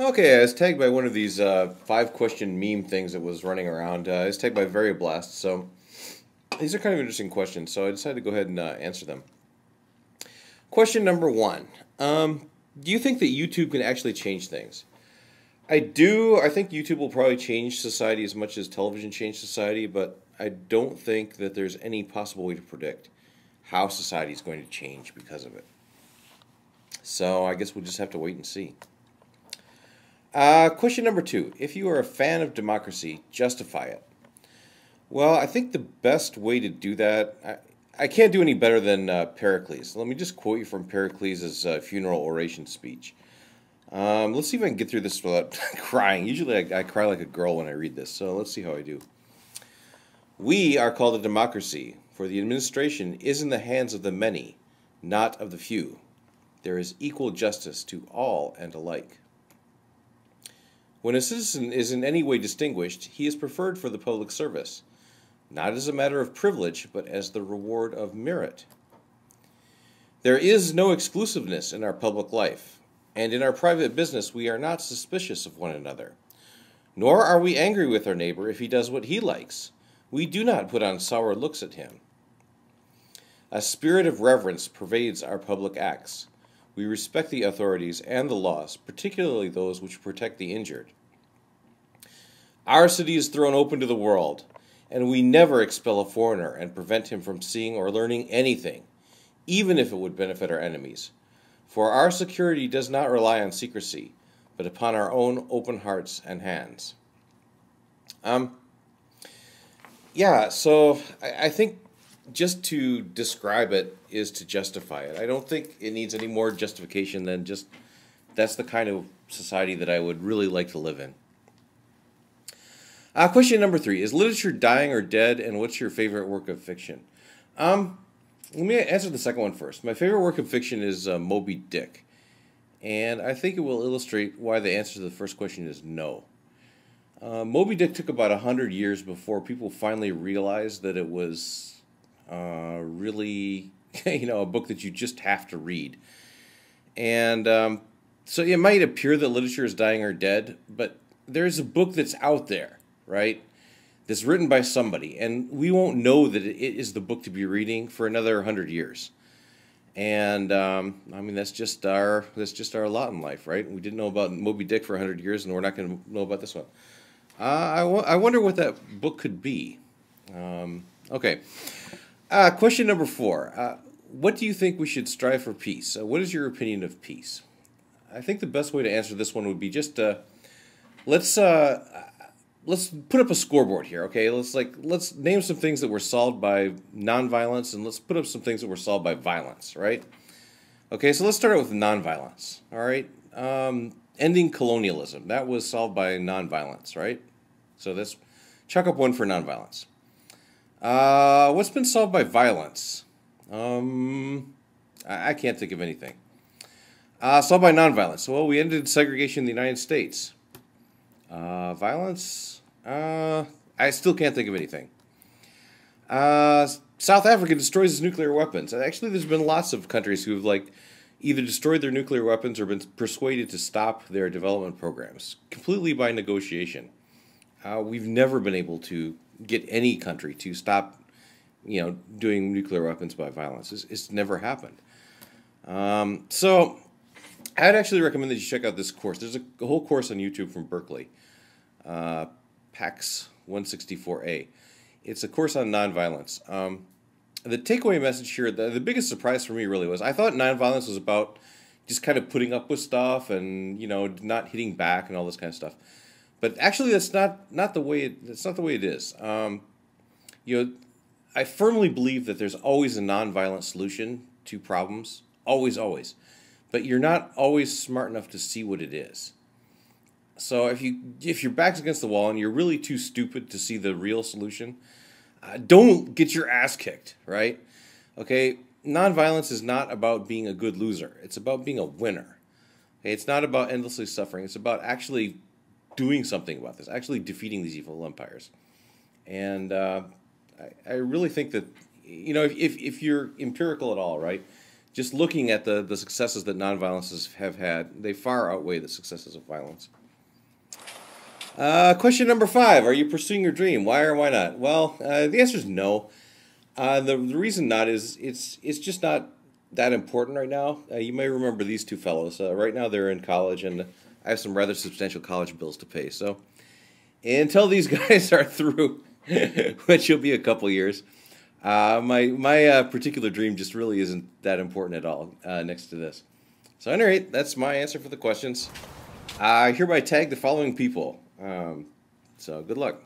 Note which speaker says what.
Speaker 1: Okay, I was tagged by one of these five-question meme things that was running around. I was tagged by Variablast, so these are kind of interesting questions, so I decided to go ahead and answer them. Question number one. Do you think that YouTube can actually change things? I do. I think YouTube will probably change society as much as television changed society, but I don't think that there's any possible way to predict how society is going to change because of it. So I guess we'll just have to wait and see. Question number two. If you are a fan of democracy, justify it. Well, I think the best way to do that, I can't do any better than Pericles. Let me just quote you from Pericles' funeral oration speech. Let's see if I can get through this without crying. Usually I cry like a girl when I read this, so let's see how I do. We are called a democracy, for the administration is in the hands of the many, not of the few. There is equal justice to all and alike. When a citizen is in any way distinguished, he is preferred for the public service, not as a matter of privilege, but as the reward of merit. There is no exclusiveness in our public life, and in our private business we are not suspicious of one another. Nor are we angry with our neighbor if he does what he likes. We do not put on sour looks at him. A spirit of reverence pervades our public acts. We respect the authorities and the laws, particularly those which protect the injured. Our city is thrown open to the world, and we never expel a foreigner and prevent him from seeing or learning anything, even if it would benefit our enemies. For our security does not rely on secrecy, but upon our own open hearts and hands. So I think just to describe it is to justify it. I don't think it needs any more justification than just that's the kind of society that I would really like to live in. Question number three. Is literature dying or dead, and what's your favorite work of fiction? Let me answer the second one first. My favorite work of fiction is Moby Dick, and I think it will illustrate why the answer to the first question is no. Moby Dick took about 100 years before people finally realized that it was really, a book that you just have to read. And so it might appear that literature is dying or dead, but there's a book that's out there, right? That's written by somebody, and we won't know that it is the book to be reading for another 100 years. And that's just our lot in life, right? We didn't know about Moby Dick for 100 years, and we're not going to know about this one. I wonder what that book could be. Okay. Question number four. What do you think we should strive for peace? What is your opinion of peace? I think the best way to answer this one would be just let's put up a scoreboard here, okay? Let's name some things that were solved by nonviolence, and let's put up some things that were solved by violence, right? Okay, so let's start out with nonviolence. All right, ending colonialism, that was solved by nonviolence, right? So let's chuck up one for nonviolence. What's been solved by violence? I can't think of anything. Solved by nonviolence. Well, we ended segregation in the United States. Violence? I still can't think of anything. South Africa destroys its nuclear weapons. Actually, there's been lots of countries who've either destroyed their nuclear weapons or been persuaded to stop their development programs completely by negotiation. We've never been able to get any country to stop, doing nuclear weapons by violence. It's never happened. So I'd actually recommend that you check out this course. There's a whole course on YouTube from Berkeley, PAX 164A. It's a course on nonviolence. The takeaway message here, the biggest surprise for me really was I thought nonviolence was about just kind of putting up with stuff and not hitting back and all this kind of stuff. But actually, that's not the way it is. I firmly believe that there's always a nonviolent solution to problems, always. But you're not always smart enough to see what it is. So if your back's against the wall and you're really too stupid to see the real solution, don't get your ass kicked, right? Okay, nonviolence is not about being a good loser. It's about being a winner. Okay, it's not about endlessly suffering. It's about actually doing something about this, actually defeating these evil empires. And I really think that, if you're empirical at all, right, just looking at the successes that nonviolence have had, they far outweigh the successes of violence. Question number 5. Are you pursuing your dream? Why or why not? Well, the answer is no. The reason not is it's just not that important right now. You may remember these two fellows. Right now they're in college, and I have some rather substantial college bills to pay. So until these guys are through, which will be a couple years, my particular dream just really isn't that important at all next to this. So at any rate, that's my answer for the questions. I hereby tag the following people. So good luck.